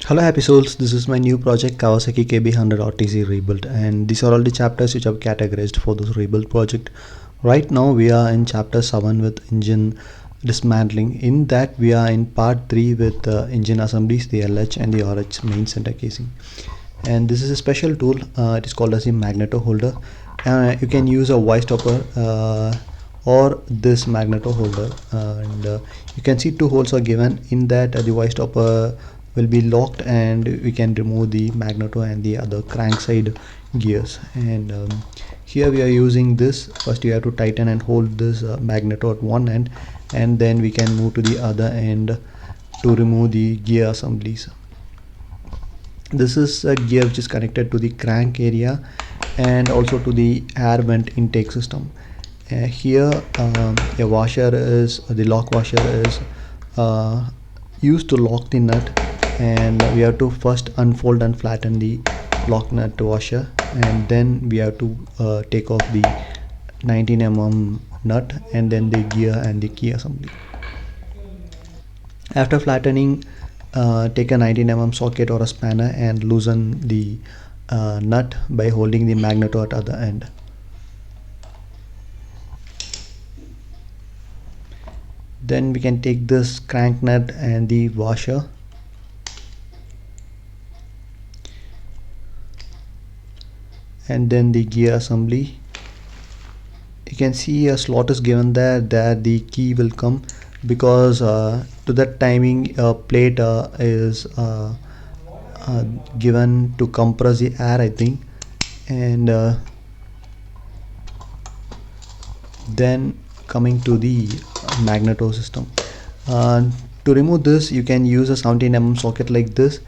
Hello happy souls, this is my new project Kawasaki KB100 RTC rebuild, and these are all the chapters which I've categorized for this rebuild project. Right now we are in chapter 7 with engine dismantling. In that we are in part 3 with engine assemblies, the LH and the RH main center casing. And this is a special tool, it is called as the magneto holder. You can use a Y stopper or this magneto holder, and you can see two holes are given. In that the Y stopper will be locked and we can remove the magneto and the other crank side gears. And here we are using this. First you have to tighten and hold this magneto at one end, and then we can move to the other end to remove the gear assemblies. This is a gear which is connected to the crank area and also to the air vent intake system. Here a washer is, the lock washer is used to lock the nut, and we have to first unfold and flatten the lock nut washer, and then we have to take off the 19 mm nut and then the gear and the key assembly. After flattening, take a 19 mm socket or a spanner and loosen the nut by holding the magneto at other end. Then we can take this crank nut and the washer, and then the gear assembly. You can see a slot is given there that the key will come, because to that timing plate is given to compress the air, I think. And then coming to the magneto system, to remove this you can use a 17 mm socket like this,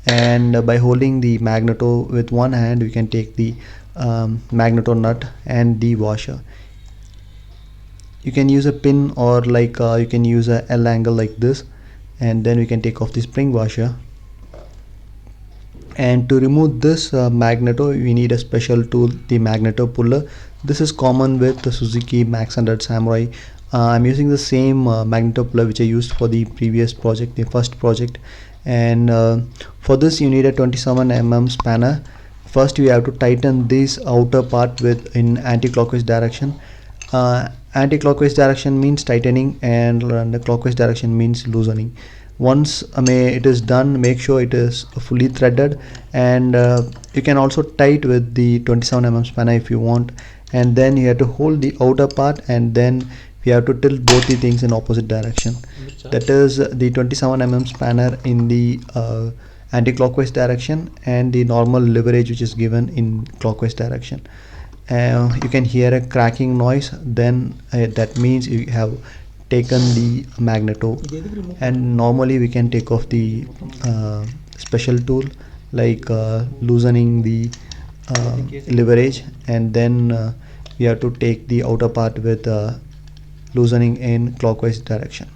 and by holding the magneto with one hand we can take the magneto nut and the washer. You can use a pin, or like you can use a L angle like this, and then we can take off the spring washer. And to remove this magneto we need a special tool, the magneto puller. This is common with the Suzuki Max 100 Samurai. I'm using the same magneto puller which I used for the previous project, the first project. And for this you need a 27 mm spanner. First you have to tighten this outer part with in anti-clockwise direction. Anti-clockwise direction means tightening, and the clockwise direction means loosening. Once it is done, make sure it is fully threaded, and you can also tight with the 27 mm spanner if you want. And then you have to hold the outer part, and then we have to tilt both the things in opposite direction. That is the 27 mm spanner in the anti-clockwise direction, and the normal leverage which is given in clockwise direction. You can hear a cracking noise, then that means you have taken the magneto. And normally we can take off the special tool, like loosening the leverage, and then we have to take the outer part with loosening in clockwise direction.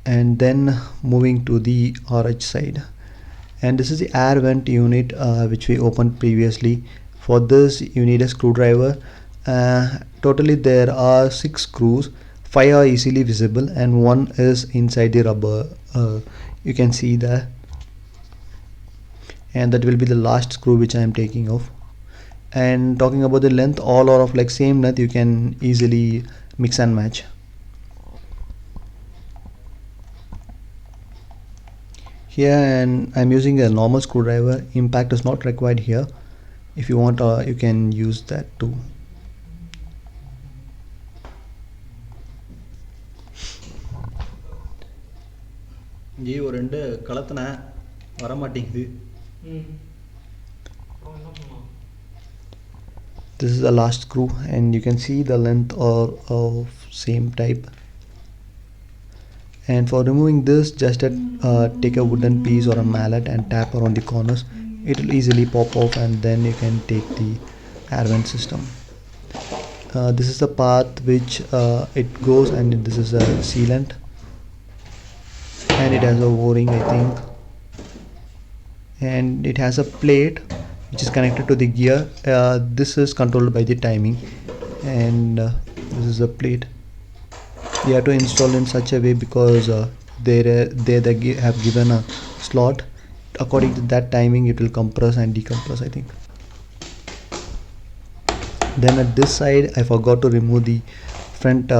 And then moving to the RH side, and this is the air vent unit which we opened previously. For this you need a screwdriver. Totally there are 6 screws, 5 are easily visible and 1 is inside the rubber, you can see that, and that will be the last screw which I am taking off. And talking about the length, all are of like same length, you can easily mix and match. Here, and I'm using a normal screwdriver, impact is not required here. If you want you can use that too. This is the last screw, and you can see the length of same type. And for removing this, just take a wooden piece or a mallet and tap around the corners. It will easily pop off, and then you can take the air vent system. This is the path which it goes, and this is a sealant, and it has a o-ring, I think, and it has a plate which is connected to the gear. This is controlled by the timing, and this is a plate. We have to install in such a way because they have given a slot. According to that timing it will compress and decompress, I think. Then at this side I forgot to remove the front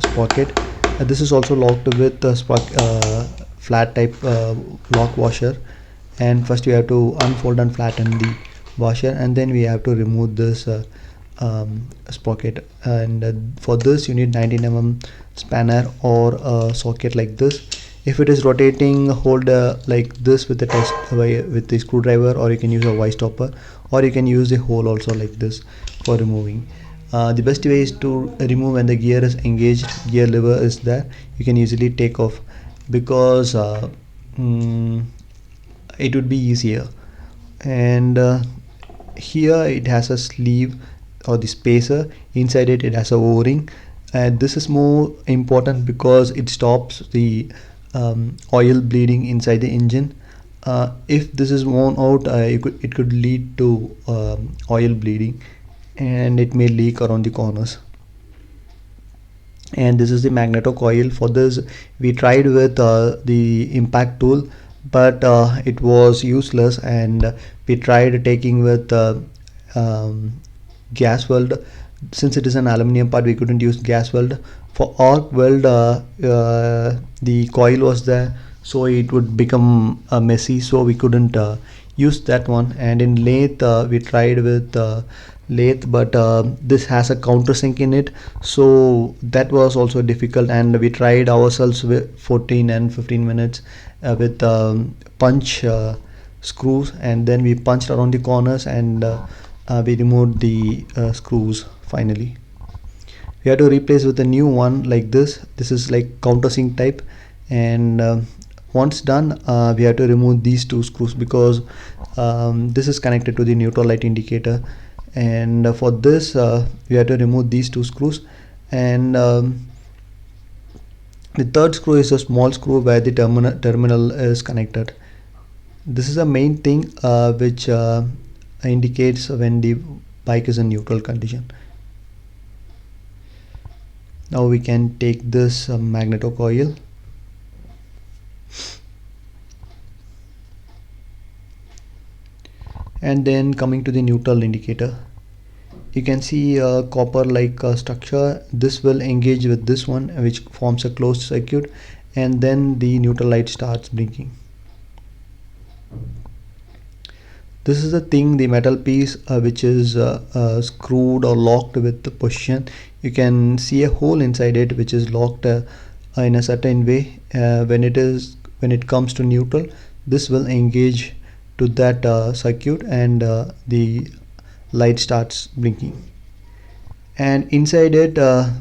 sprocket. This is also locked with the flat type lock washer, and first we have to unfold and flatten the washer, and then we have to remove this sprocket. And for this you need 19 mm spanner or a socket like this. If it is rotating, hold like this with the test with the screwdriver, or you can use a vice stopper, or you can use a hole also like this for removing. The best way is to remove when the gear is engaged, gear lever is there, you can easily take off, because mm, it would be easier. And here it has a sleeve or the spacer. Inside it has a o-ring, and this is more important because it stops the oil bleeding inside the engine. If this is worn out, it could lead to oil bleeding, and it may leak around the corners. And this is the magneto coil. For this we tried with the impact tool, but it was useless, and we tried taking with um, gas weld. Since it is an aluminum part, we couldn't use gas weld. For arc weld, the coil was there, so it would become messy, so we couldn't use that one. And in lathe we tried with lathe, but this has a countersink in it, so that was also difficult, and we tried ourselves with 14 and 15 minutes with punch screws, and then we punched around the corners, and we removed the screws. Finally we have to replace with a new one like this. This is like countersink type, and once done we have to remove these two screws, because this is connected to the neutral light indicator. And for this we have to remove these two screws, and the third screw is a small screw where the terminal is connected. This is the main thing which indicates when the bike is in neutral condition. Now we can take this magneto coil, and then coming to the neutral indicator, you can see a copper like structure. This will engage with this one, which forms a closed circuit, and then the neutral light starts blinking. This is the thing, the metal piece which is screwed or locked with the position. You can see a hole inside it which is locked in a certain way. When it comes to neutral, this will engage to that circuit, and the light starts blinking. And inside it,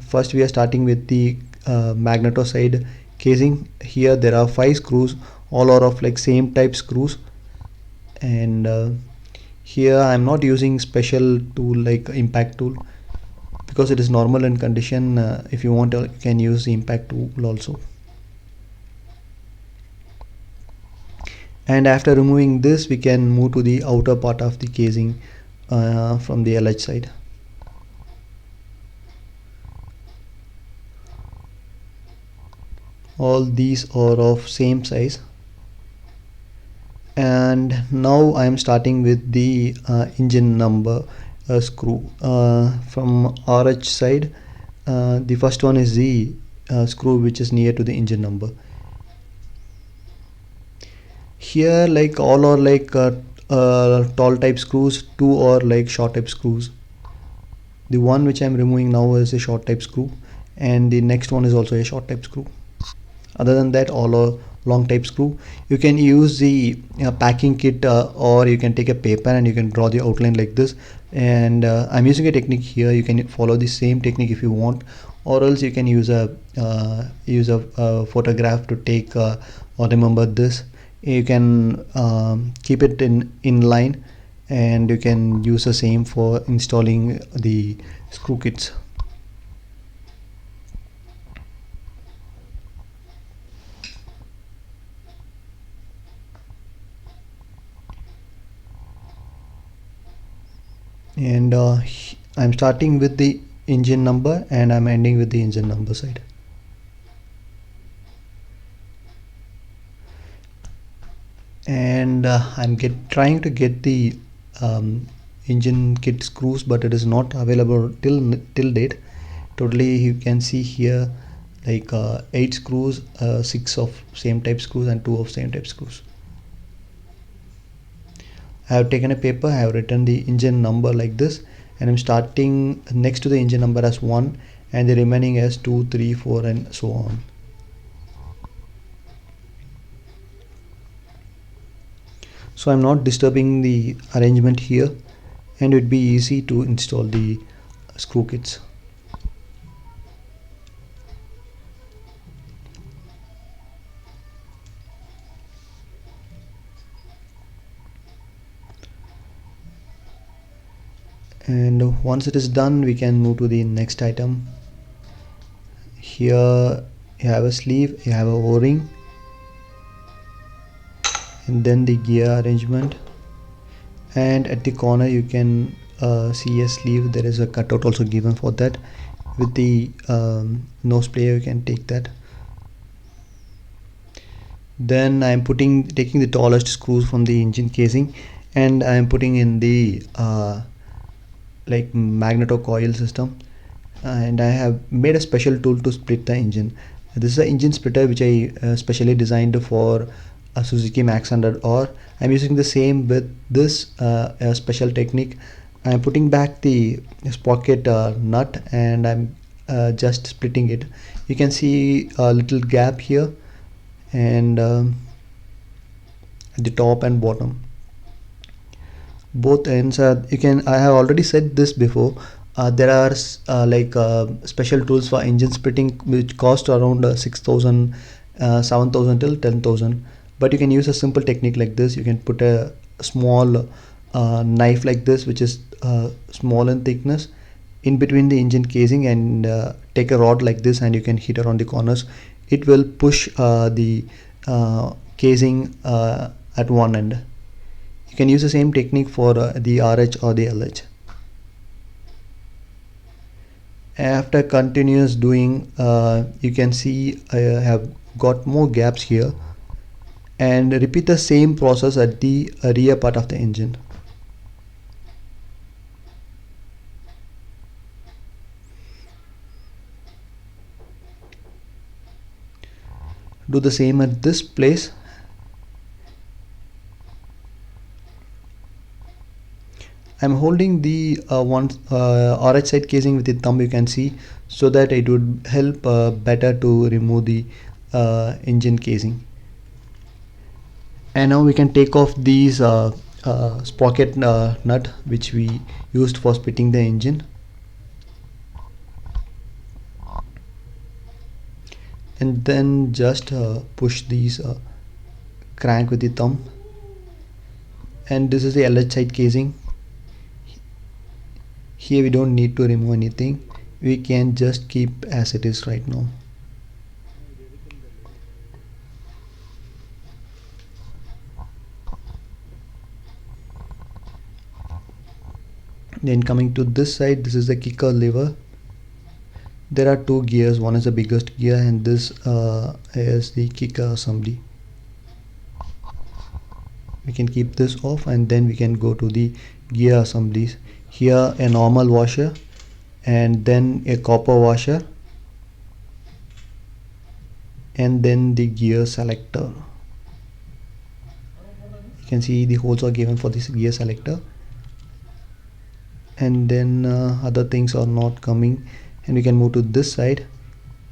first we are starting with the magneto side casing. Here there are 5 screws, all are of like same type screws. And here I'm not using special tool like impact tool, because it is normal in condition. If you want, you can use the impact tool also. And after removing this, we can move to the outer part of the casing from the LH side. All these are of same size. And now I am starting with the engine number screw from RH side. The first one is the screw which is near to the engine number. Here like all are like tall type screws, 2 are like short type screws. The one which I am removing now is a short type screw, and the next one is also a short type screw. Other than that, all are long type screw. You can use the packing kit, or you can take a paper and you can draw the outline like this. And I'm using a technique here. You can follow the same technique if you want, or else you can use a photograph to take or remember this. You can keep it in line, and you can use the same for installing the screw kits. And I'm starting with the engine number, and I'm ending with the engine number side. and I'm trying to get the engine kit screws, but it is not available till date. Totally, you can see here like 8 screws, 6 of same type screws and 2 of same type screws. I have taken a paper, I have written the engine number like this, and I'm starting next to the engine number as 1 and the remaining as 2, 3, 4 and so on. So I'm not disturbing the arrangement here, and it would be easy to install the screw kits. And once it is done, we can move to the next item. Here you have a sleeve, you have a o-ring, and then the gear arrangement, and at the corner you can see a sleeve. There is a cutout also given for that. With the nose player you can take that. Then I am taking the tallest screws from the engine casing, and I am putting in the like magneto coil system, and I have made a special tool to split the engine. This is an engine splitter which I specially designed for a Suzuki Max 100R. I'm using the same with this special technique. I'm putting back the sprocket nut, and I'm just splitting it. You can see a little gap here, and at the top and bottom both ends are, you can, I have already said this before, there are special tools for engine splitting which cost around 6,000 7,000 till 10,000, but you can use a simple technique like this. You can put a small knife like this, which is small in thickness, in between the engine casing, and take a rod like this, and you can hit around the corners. It will push the casing at one end. You can use the same technique for the RH or the LH. After continuous doing, you can see I have got more gaps here, and repeat the same process at the rear part of the engine. Do the same at this place. I'm holding the RH side casing with the thumb, you can see, so that it would help better to remove the engine casing. And now we can take off these sprocket nut which we used for splitting the engine, and then just push these crank with the thumb. And this is the LH side casing. Here we don't need to remove anything, we can just keep as it is right now. Then coming to this side, this is the kicker lever. There are two gears, one is the biggest gear, and this is the kicker assembly. We can keep this off, and then we can go to the gear assemblies. Here a normal washer, and then a copper washer, and then the gear selector. You can see the holes are given for this gear selector, and then other things are not coming. And we can move to this side.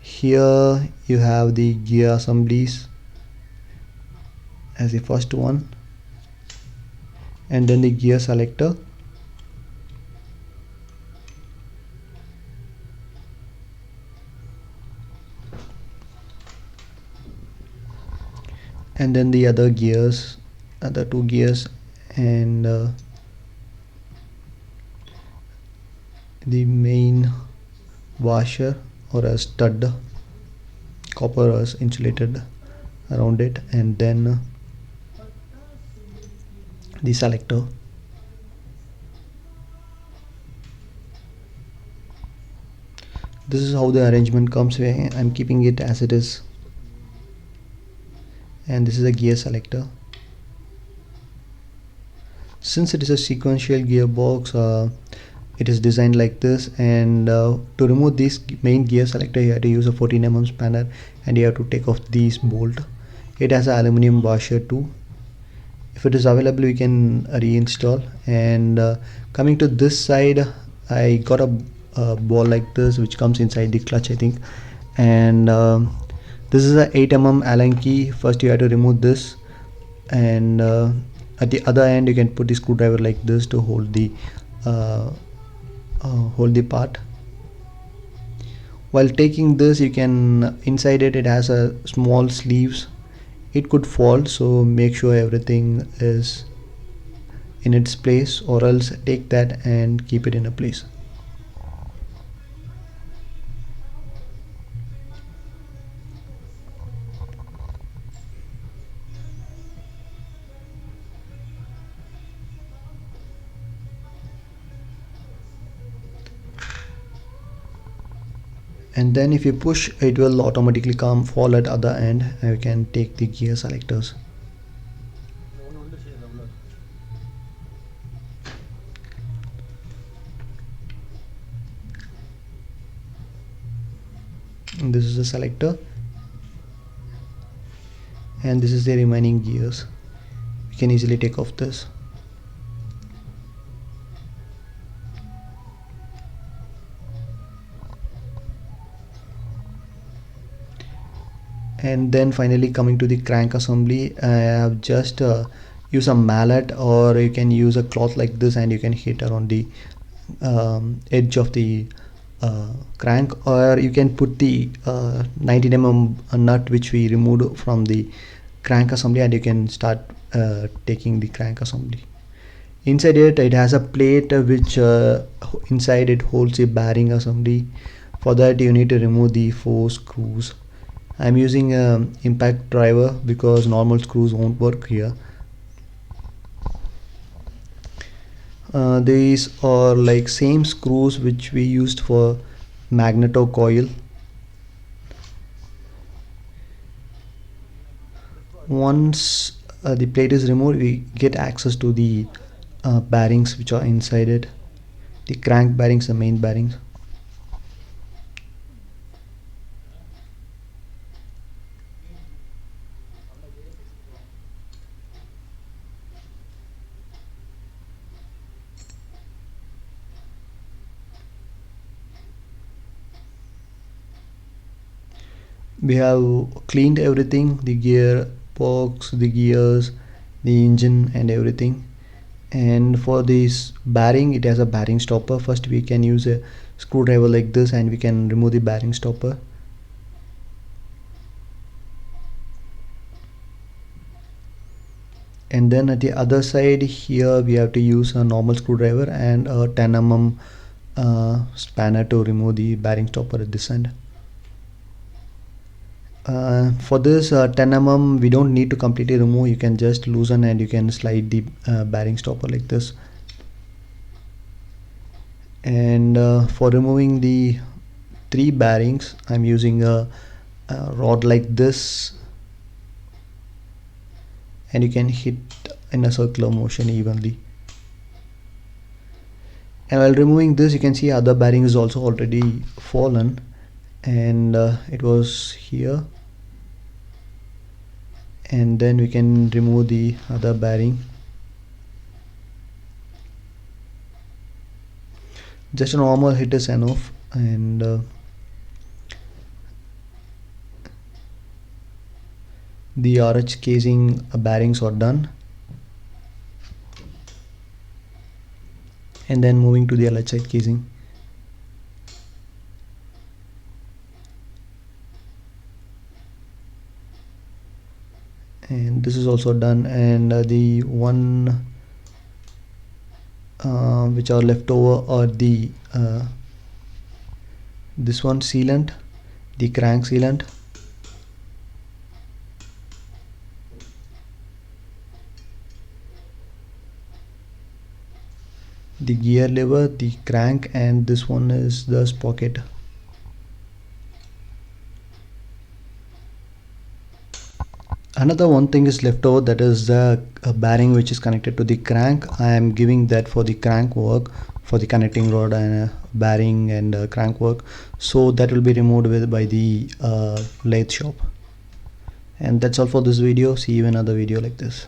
Here you have the gear assemblies as the first one, and then the gear selector, and then the other gears, other two gears, and the main washer or a stud, copper is insulated around it, and then the selector. This is how the arrangement comes. I'm keeping it as it is, and this is a gear selector. Since it is a sequential gearbox, it is designed like this, and to remove this main gear selector you have to use a 14 mm spanner, and you have to take off this bolt. It has an aluminum washer too. If it is available we can reinstall. And coming to this side, I got a ball like this which comes inside the clutch, I think. And this is a 8 mm Allen key. First you have to remove this, and at the other end you can put the screwdriver like this to uh, hold the part. While taking this, you can inside it has a small sleeves. It could fall, so make sure everything is in its place, or else take that and keep it in a place. And then if you push, it will automatically come fall at other end, and you can take the gear selectors. And this is the selector, and this is the remaining gears. You can easily take off this. And then finally coming to the crank assembly, I have just use a mallet, or you can use a cloth like this, and you can hit around the edge of the crank, or you can put the 19 mm nut which we removed from the crank assembly, and you can start taking the crank assembly. Inside it has a plate which inside it holds a bearing assembly. For that you need to remove the 4 screws. I'm using a impact driver because normal screws won't work here. These are like same screws which we used for magneto coil. Once the plate is removed, we get access to the bearings which are inside it, the crank bearings, the main bearings. We have cleaned everything, the gear box, the gears, the engine and everything. And for this bearing, it has a bearing stopper. First we can use a screwdriver like this, and we can remove the bearing stopper. And then at the other side here we have to use a normal screwdriver and a 10 mm spanner to remove the bearing stopper at this end. For this 10 mm we don't need to completely remove, you can just loosen and you can slide the bearing stopper like this. And for removing the 3 bearings, I'm using a rod like this, and you can hit in a circular motion evenly. And while removing this, you can see other bearing is also already fallen, and it was here. And then we can remove the other bearing. Just a normal hit is enough. And the RH casing bearings are done. And then moving to the LHI casing. And this is also done. And the one which are left over are the this one sealant, the crank sealant, the gear lever, the crank, and this one is the sprocket. Another one thing is left over, that is the bearing which is connected to the crank. I am giving that for the crank work, for the connecting rod and bearing and crank work, so that will be removed by the lathe shop. And that's all for this video. See you in another video like this.